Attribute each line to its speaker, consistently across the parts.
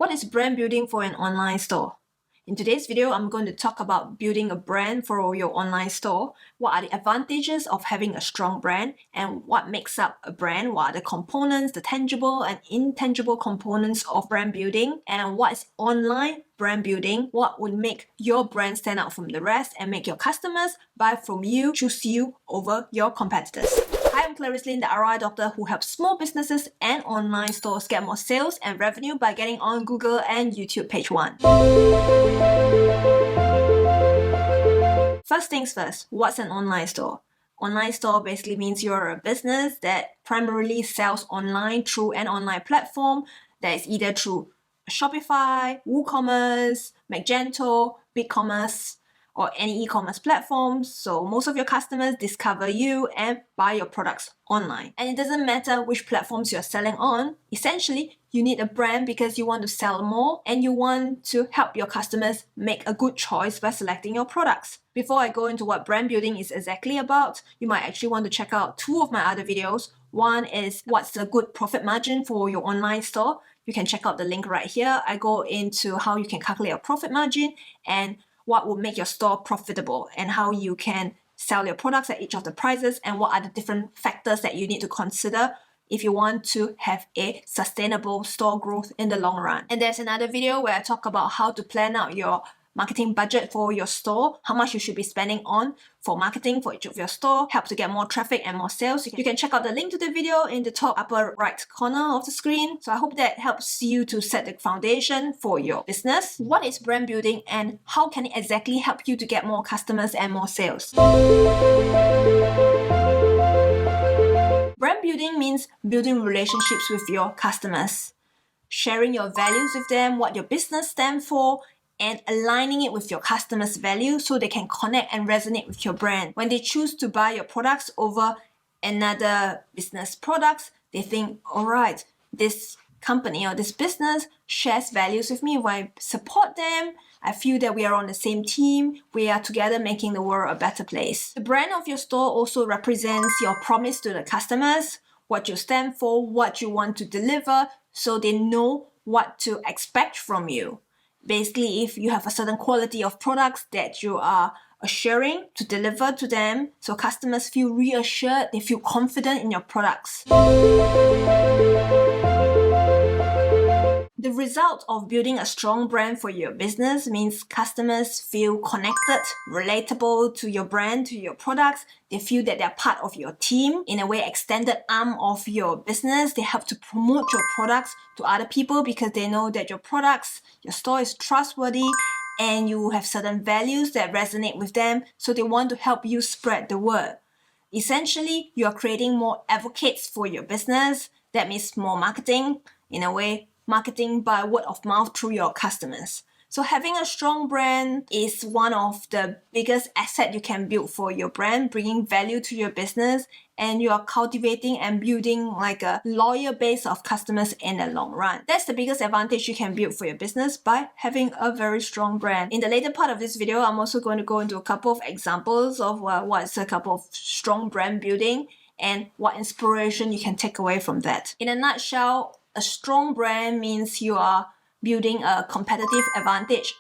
Speaker 1: What is brand building for an online store? In today's video, I'm going to talk about building a brand for your online store. What are the advantages of having a strong brand and what makes up a brand? What are the components, the tangible and intangible components of brand building? And what is online brand building? What would make your brand stand out from the rest and make your customers buy from you, choose you over your competitors? Hi, I'm Clarice Lin, the ROI doctor who helps small businesses and online stores get more sales and revenue by getting on Google and YouTube page 1. First things first, what's an online store? Online store basically means you're a business that primarily sells online through an online platform that is either through Shopify, WooCommerce, Magento, BigCommerce, or any e-commerce platforms. So most of your customers discover you and buy your products online. And it doesn't matter which platforms you're selling on. Essentially, you need a brand because you want to sell more and you want to help your customers make a good choice by selecting your products. Before I go into what brand building is exactly about, you might actually want to check out 2 of my other videos. One is what's a good profit margin for your online store. You can check out the link right here. I go into how you can calculate a profit margin and what will make your store profitable and how you can sell your products at each of the prices and what are the different factors that you need to consider if you want to have a sustainable store growth in the long run. And there's another video where I talk about how to plan out your marketing budget for your store, how much you should be spending on for marketing for each of your store, help to get more traffic and more sales. You can check out the link to the video in the top upper right corner of the screen. So I hope that helps you to set the foundation for your business. What is brand building and how can it exactly help you to get more customers and more sales? Brand building means building relationships with your customers, sharing your values with them, what your business stands for, and aligning it with your customers' values so they can connect and resonate with your brand. When they choose to buy your products over another business products, they think, all right, this company or this business shares values with me. If I support them, I feel that we are on the same team. We are together making the world a better place. The brand of your store also represents your promise to the customers, what you stand for, what you want to deliver, so they know what to expect from you. Basically, if you have a certain quality of products that you are assuring to deliver to them, so customers feel reassured, they feel confident in your products. The result of building a strong brand for your business means customers feel connected, relatable to your brand, to your products. They feel that they're part of your team, in a way, extended arm of your business. They help to promote your products to other people because they know that your products, your store is trustworthy and you have certain values that resonate with them. So they want to help you spread the word. Essentially, you are creating more advocates for your business. That means more marketing, in a way, marketing by word of mouth through your customers. So having a strong brand is one of the biggest assets you can build for your brand, bringing value to your business, and you are cultivating and building like a loyal base of customers in the long run. That's the biggest advantage you can build for your business by having a very strong brand. In the later part of this video, I'm also going to go into a couple of examples of what's a couple of strong brand building and what inspiration you can take away from that. In a nutshell, a strong brand means you are building a competitive advantage,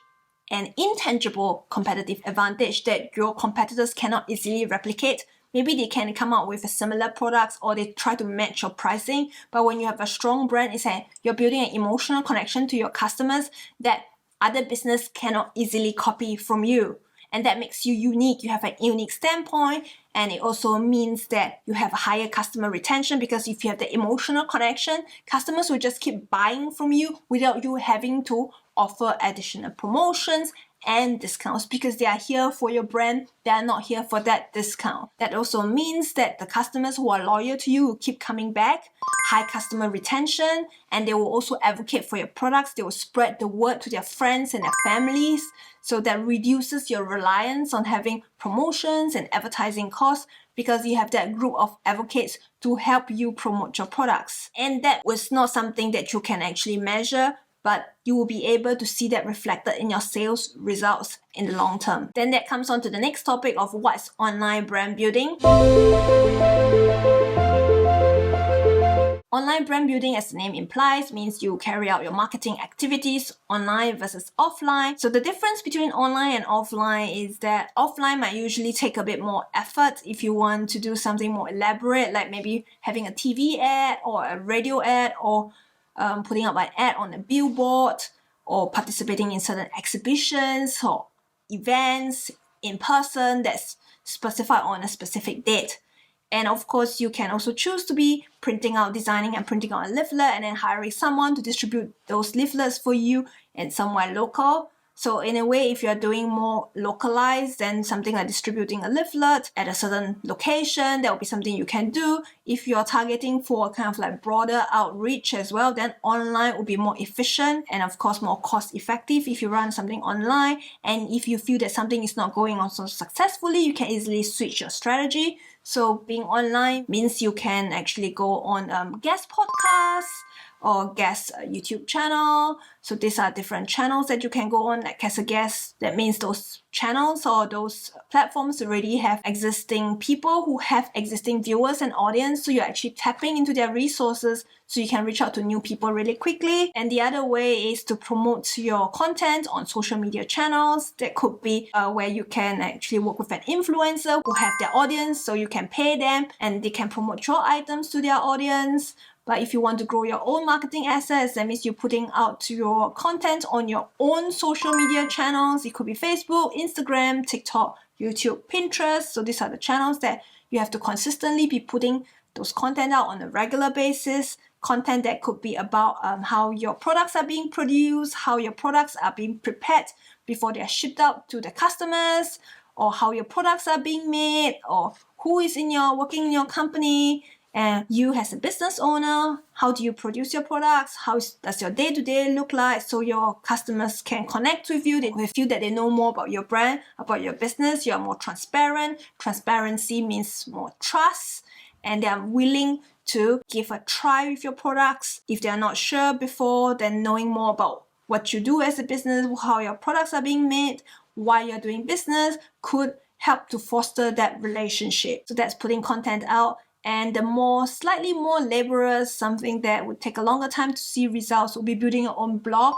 Speaker 1: an intangible competitive advantage that your competitors cannot easily replicate. Maybe they can come out with a similar products or they try to match your pricing. But when you have a strong brand, it's like you're building an emotional connection to your customers that other business cannot easily copy from you. And that makes you unique. You have a unique standpoint, and it also means that you have a higher customer retention because if you have the emotional connection, customers will just keep buying from you without you having to offer additional promotions and discounts because they are here for your brand. They are not here for that discount. That also means that the customers who are loyal to you will keep coming back, high customer retention, and they will also advocate for your products. They will spread the word to their friends and their families. So that reduces your reliance on having promotions and advertising costs because you have that group of advocates to help you promote your products. And that was not something that you can actually measure, but you will be able to see that reflected in your sales results in the long term. Then that comes on to the next topic of what's online brand building. Online brand building, as the name implies, means you carry out your marketing activities online versus offline. So the difference between online and offline is that offline might usually take a bit more effort if you want to do something more elaborate, like maybe having a TV ad or a radio ad, or putting up an ad on a billboard, or participating in certain exhibitions or events in person that's specified on a specific date. And of course, you can also choose to be designing and printing out a leaflet and then hiring someone to distribute those leaflets for you and somewhere local. So in a way, if you're doing more localized, then something like distributing a leaflet at a certain location, that will be something you can do. If you're targeting for kind of like broader outreach as well, then online will be more efficient and of course more cost effective if you run something online. And if you feel that something is not going on so successfully, you can easily switch your strategy. So being online means you can actually go on guest podcasts or guest YouTube channel. So these are different channels that you can go on like as a guest. That means those channels or those platforms already have existing people who have existing viewers and audience. So you're actually tapping into their resources so you can reach out to new people really quickly. And the other way is to promote your content on social media channels. That could be where you can actually work with an influencer who have their audience, so you can pay them and they can promote your items to their audience. But if you want to grow your own marketing assets, that means you're putting out your content on your own social media channels. It could be Facebook, Instagram, TikTok, YouTube, Pinterest. So these are the channels that you have to consistently be putting those content out on a regular basis. Content that could be about how your products are being produced, how your products are being prepared before they are shipped out to the customers, or how your products are being made, or who is working in your company. And you as a business owner, how do you produce your products? How does your day-to-day look like? So your customers can connect with you. They feel that they know more about your brand, about your business. You are more transparent. Transparency means more trust. And they are willing to give a try with your products. If they are not sure before, then knowing more about what you do as a business, how your products are being made, why you're doing business, could help to foster that relationship. So that's putting content out. And the slightly more laborious, something that would take a longer time to see results, will be building your own blog,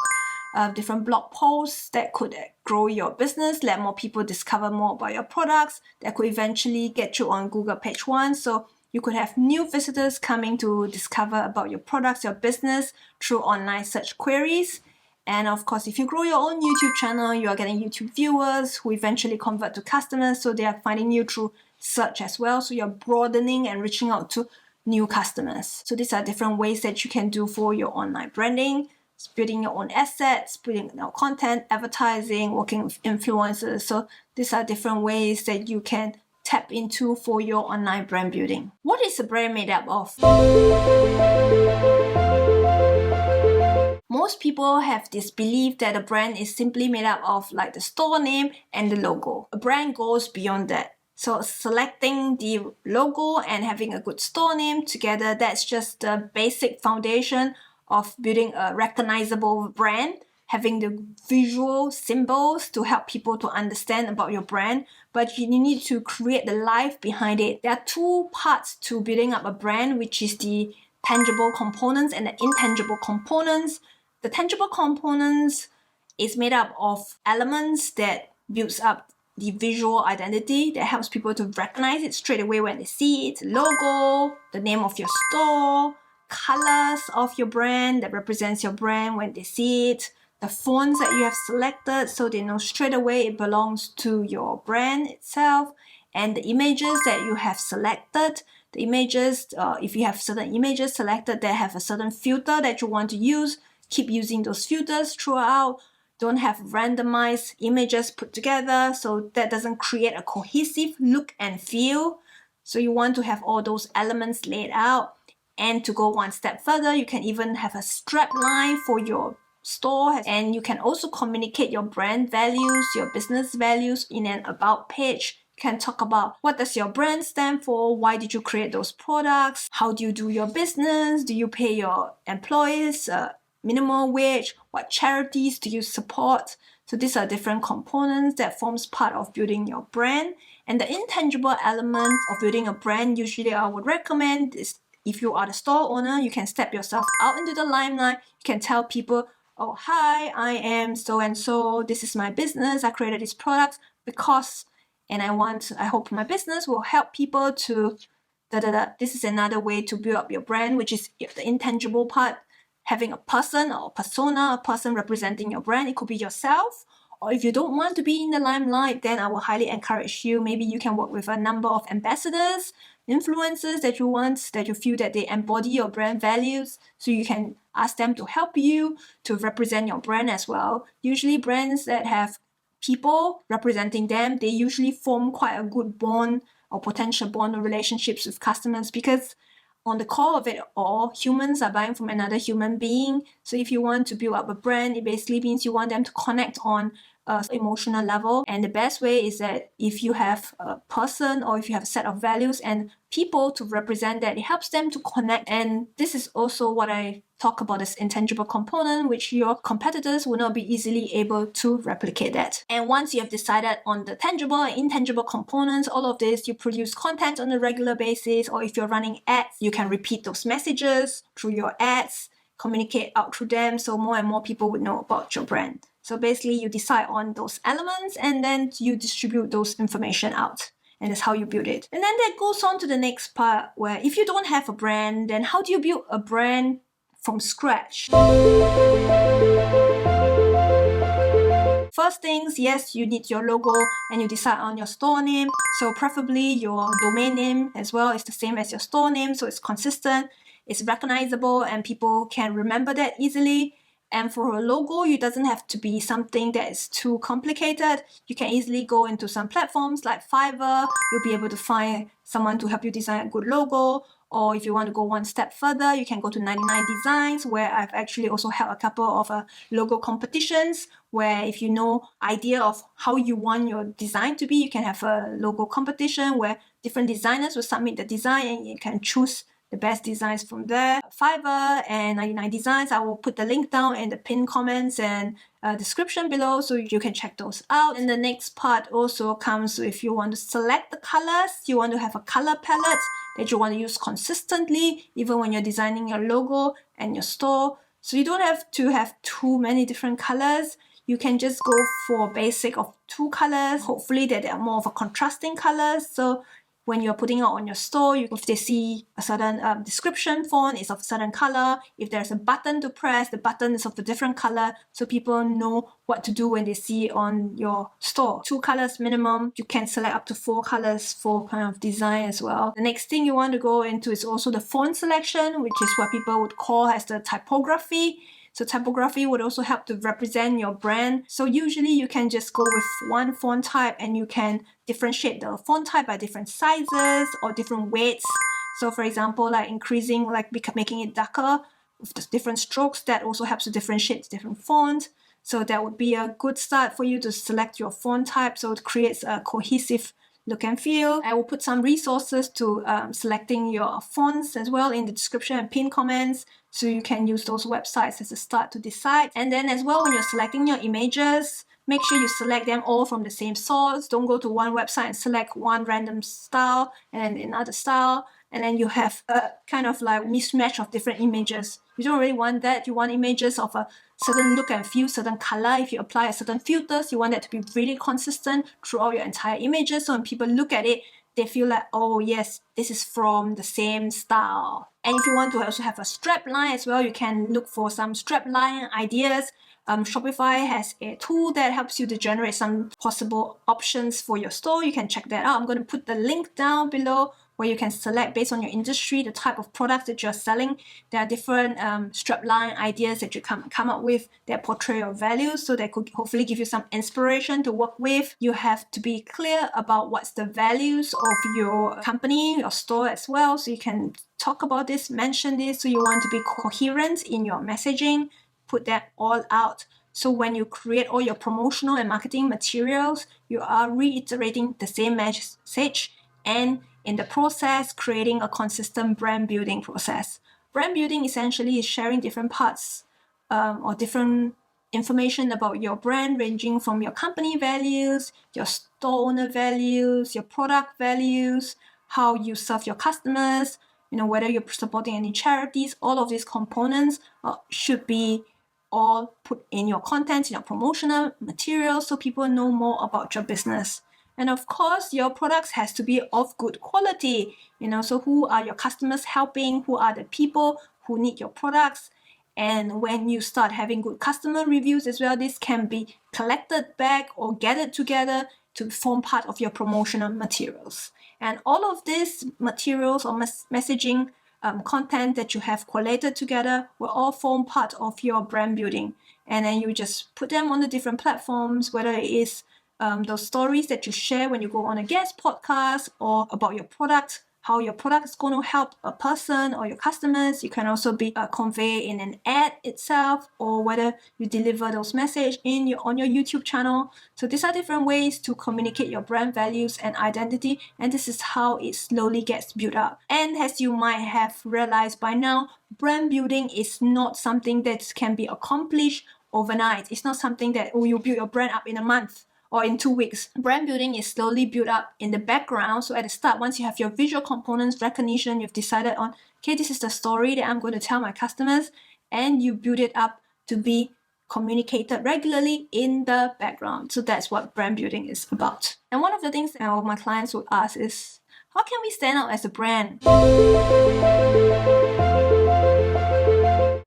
Speaker 1: different blog posts that could grow your business, let more people discover more about your products, that could eventually get you on Google page 1. So you could have new visitors coming to discover about your products, your business through online search queries. And of course, if you grow your own YouTube channel, you are getting YouTube viewers who eventually convert to customers. So they are finding you through search as well. So you're broadening and reaching out to new customers. So these are different ways that you can do for your online branding. It's building your own assets, building your content, advertising, working with influencers. So these are different ways that you can tap into for your online brand building. What is a brand made up of? Most people have this belief that a brand is simply made up of like the store name and the logo. A brand goes beyond that. So selecting the logo and having a good store name together, that's just the basic foundation of building a recognizable brand, having the visual symbols to help people to understand about your brand, but you need to create the life behind it. There are two parts to building up a brand, which is the tangible components and the intangible components. The tangible components is made up of elements that builds up the visual identity that helps people to recognize it straight away when they see it. Logo, the name of your store, colors of your brand that represents your brand when they see it, the fonts that you have selected so they know straight away it belongs to your brand itself, and the images that you have selected. The images, if you have certain images selected that have a certain filter that you want to use, keep using those filters throughout. Don't have randomized images put together, so that doesn't create a cohesive look and feel. So you want to have all those elements laid out. And to go one step further, you can even have a strap line for your store, and you can also communicate your brand values, your business values in an about page. You can talk about what does your brand stand for, why did you create those products, how do you do your business, do you pay your employees minimum wage, what charities do you support. So these are different components that forms part of building your brand. And the intangible element of building a brand, usually I would recommend, is if you are the store owner, you can step yourself out into the limelight. You can tell people, oh, hi, I am so and so. This is my business. I created these products because, and I hope my business will help people to This is another way to build up your brand, which is the intangible part. Having a person or persona, a person representing your brand. It could be yourself. Or if you don't want to be in the limelight, then I will highly encourage you. Maybe you can work with a number of ambassadors, influencers that you feel that they embody your brand values. So you can ask them to help you to represent your brand as well. Usually brands that have people representing them, they usually form quite a good bond or potential bond or relationships with customers, because on the core of it all, humans are buying from another human being. So if you want to build up a brand, it basically means you want them to connect on an emotional level. And the best way is that if you have a person or if you have a set of values and people to represent that, it helps them to connect. And this is also what I talk about, this intangible component, which your competitors will not be easily able to replicate that. And once you have decided on the tangible and intangible components, all of this, you produce content on a regular basis, or if you're running ads, you can repeat those messages through your ads, communicate out through them, so more and more people would know about your brand. So basically you decide on those elements and then you distribute those information out. And that's how you build it. And then that goes on to the next part, where if you don't have a brand, then how do you build a brand from scratch? First things, yes, you need your logo and you decide on your store name. So preferably your domain name as well is the same as your store name, so it's consistent, it's recognizable, and people can remember that easily. And for a logo, it doesn't have to be something that is too complicated. You can easily go into some platforms like Fiverr. You'll be able to find someone to help you design a good logo. Or if you want to go one step further, you can go to 99 Designs, where I've actually also held a couple of logo competitions, where if you know idea of how you want your design to be, you can have a logo competition where different designers will submit the design and you can choose the best designs from there. Fiverr and 99 Designs, I will put the link down in the pinned comments and description below, so you can check those out. And the next part also comes if you want to select the colors, you want to have a color palette that you want to use consistently, even when you're designing your logo and your store. So you don't have to have too many different colors. You can just go for a basic of 2 colors, hopefully that they are more of a contrasting colors. So when you're putting it on your store, if they see a certain description font is of a certain color, if there's a button to press, the button is of a different color, so people know what to do when they see it on your store. 2 colors minimum. You can select up to 4 colors for kind of design as well. The next thing you want to go into is also the font selection, which is what people would call as the typography. So typography would also help to represent your brand. So usually you can just go with one font type and you can differentiate the font type by different sizes or different weights. So for example, like making it darker with the different strokes, that also helps to differentiate the different font. So that would be a good start for you to select your font type, so it creates a cohesive look and feel. I will put some resources to selecting your fonts as well in the description and pinned comments, so you can use those websites as a start to decide. And then as well, when you're selecting your images, make sure you select them all from the same source. Don't go to one website and select one random style and then another style, and then you have a kind of like mismatch of different images. You don't really want that. You want images of a certain look and feel, certain color. If you apply a certain filters, you want that to be really consistent throughout your entire images. So when people look at it, they feel like, oh yes, this is from the same style. And if you want to also have a strap line as well, you can look for some strap line ideas. Shopify has a tool that helps you to generate some possible options for your store. You can check that out. I'm going to put the link down below, where you can select based on your industry, the type of products that you're selling. There are different strapline ideas that you come up with that portray your values, so that could hopefully give you some inspiration to work with. You have to be clear about what's the values of your company, your store as well, so you can talk about this, mention this. So you want to be coherent in your messaging, put that all out. So when you create all your promotional and marketing materials, you are reiterating the same message, and in the process, creating a consistent brand building process. Brand building essentially is sharing different parts or different information about your brand, ranging from your company values, your store owner values, your product values, how you serve your customers, whether you're supporting any charities, all of these components should be all put in your content, in your promotional materials, so people know more about your business. And of course, your products has to be of good quality. So who are your customers helping? Who are the people who need your products? And when you start having good customer reviews as well, this can be collected back or gathered together to form part of your promotional materials. And all of these materials or messaging content that you have collated together will all form part of your brand building. And then you just put them on the different platforms, whether it is those stories that you share when you go on a guest podcast or about your product, how your product is going to help a person or your customers. You can also be convey in an ad itself, or whether you deliver those messages on your YouTube channel. So these are different ways to communicate your brand values and identity, and this is how it slowly gets built up. And as you might have realized by now, brand building is not something that can be accomplished overnight. It's not something that you build your brand up in a month or in 2 weeks. Brand building is slowly built up in the background. So at the start, once you have your visual components recognition, you've decided on, okay, this is the story that I'm going to tell my customers, and you build it up to be communicated regularly in the background. So that's what brand building is about. And one of the things that my clients would ask is, how can we stand out as a brand?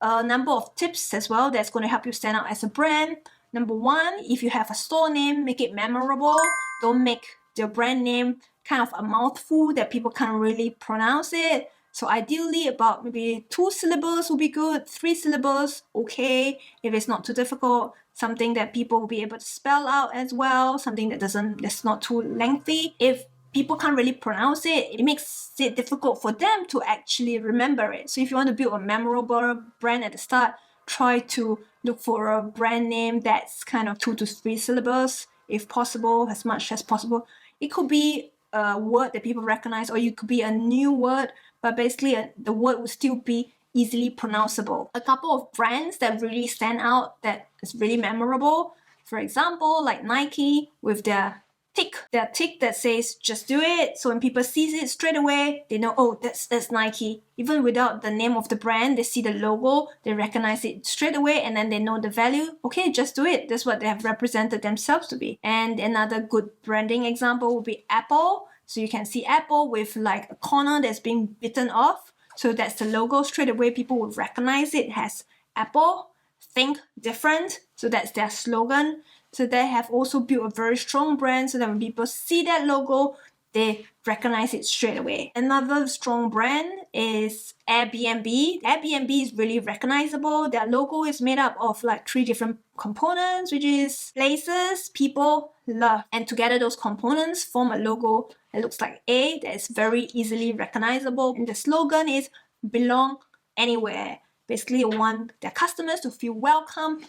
Speaker 1: A number of tips as well that's going to help you stand out as a brand. Number one, if you have a store name, make it memorable. Don't make your brand name kind of a mouthful that people can't really pronounce it. So ideally about maybe 2 syllables will be good, 3 syllables, okay. If it's not too difficult, something that people will be able to spell out as well, something that's not too lengthy. If people can't really pronounce it, it makes it difficult for them to actually remember it. So if you want to build a memorable brand at the start, try to look for a brand name that's kind of 2 to 3 syllables, if possible, as much as possible. It could be a word that people recognize, or it could be a new word, but basically the word will still be easily pronounceable. A couple of brands that really stand out, that is really memorable, for example, like Nike with their tick that says just do it. So when people see it straight away, they know, oh, that's Nike. Even without the name of the brand, they see the logo, they recognize it straight away, and then they know the value. Okay, just do it. That's what they have represented themselves to be. And another good branding example would be Apple. So you can see Apple with like a corner that's being bitten off. So that's the logo. Straight away, people will recognize it as Apple. Think different. So that's their slogan. So they have also built a very strong brand, so that when people see that logo, they recognize it straight away. Another strong brand is Airbnb. Airbnb is really recognizable. Their logo is made up of like 3 different components, which is places, people, love. And together those components form a logo that looks like A, that is very easily recognizable. And the slogan is belong anywhere. Basically, they want their customers to feel welcome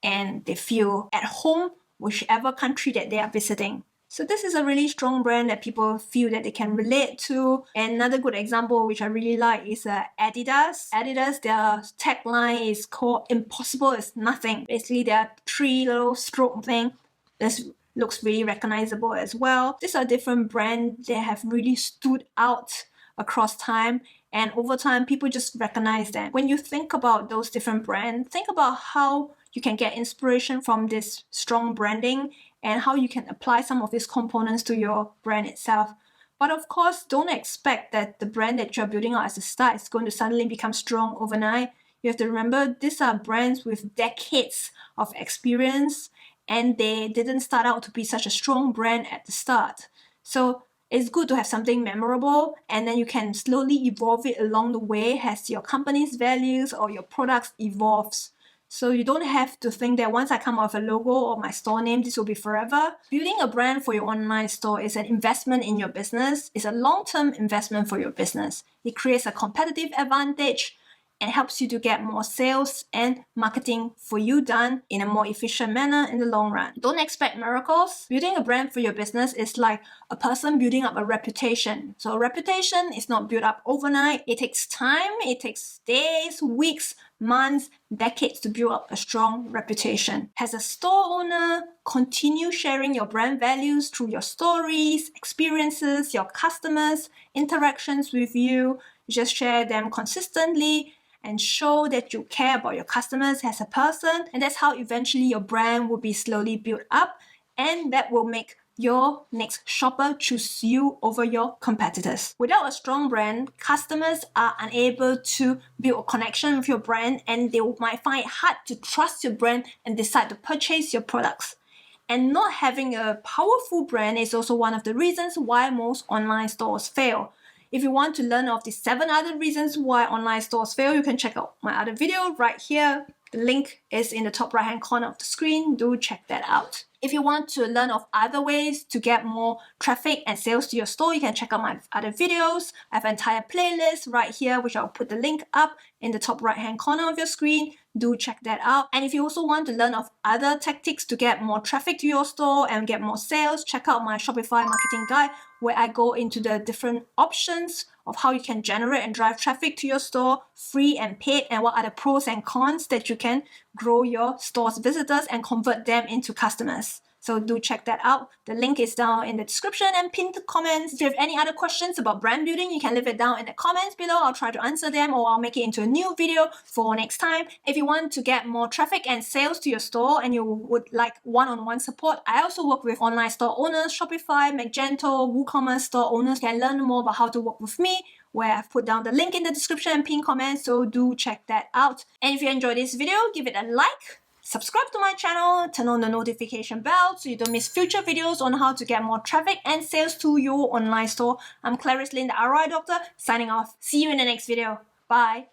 Speaker 1: and they feel at home whichever country that they are visiting. So this is a really strong brand that people feel that they can relate to. And another good example, which I really like, is Adidas. Adidas, their tagline is called "Impossible is Nothing." Basically, their 3 little stroke thing. This looks really recognizable as well. These are different brands that have really stood out across time, and over time, people just recognize them. When you think about those different brands, think about how you can get inspiration from this strong branding and how you can apply some of these components to your brand itself. But of course, don't expect that the brand that you're building out as a start is going to suddenly become strong overnight. You have to remember, these are brands with decades of experience, and they didn't start out to be such a strong brand at the start. So it's good to have something memorable, and then you can slowly evolve it along the way as your company's values or your products evolves. So you don't have to think that once I come up with a logo or my store name, this will be forever. Building a brand for your online store is an investment in your business. It's a long-term investment for your business. It creates a competitive advantage and helps you to get more sales and marketing for you done in a more efficient manner in the long run. Don't expect miracles. Building a brand for your business is like a person building up a reputation. So a reputation is not built up overnight. It takes time. It takes days, weeks, months, decades to build up a strong reputation. As a store owner, continue sharing your brand values through your stories, experiences, your customers, interactions with you. You just share them consistently and show that you care about your customers as a person. And that's how eventually your brand will be slowly built up, and that will make your next shopper choose you over your competitors. Without a strong brand, customers are unable to build a connection with your brand, and they might find it hard to trust your brand and decide to purchase your products. And not having a powerful brand is also one of the reasons why most online stores fail. If you want to learn of the 7 other reasons why online stores fail, you can check out my other video right here. The link is in the top right hand corner of the screen. Do check that out. If you want to learn of other ways to get more traffic and sales to your store, you can check out my other videos. I have an entire playlist right here, which I'll put the link up in the top right hand corner of your screen. Do check that out. And if you also want to learn of other tactics to get more traffic to your store and get more sales, check out my Shopify marketing guide, where I go into the different options of how you can generate and drive traffic to your store, free and paid, and what are the pros and cons that you can grow your store's visitors and convert them into customers. So do check that out. The link is down in the description and pinned comments. If you have any other questions about brand building, you can leave it down in the comments below. I'll try to answer them, or I'll make it into a new video for next time. If you want to get more traffic and sales to your store and you would like one-on-one support, I also work with online store owners, Shopify, Magento, WooCommerce store owners. You can learn more about how to work with me, where I've put down the link in the description and pinned comments, so do check that out. And if you enjoyed this video, give it a like, subscribe to my channel, turn on the notification bell so you don't miss future videos on how to get more traffic and sales to your online store. I'm Clarice Lin, the ROI Doctor, signing off. See you in the next video. Bye.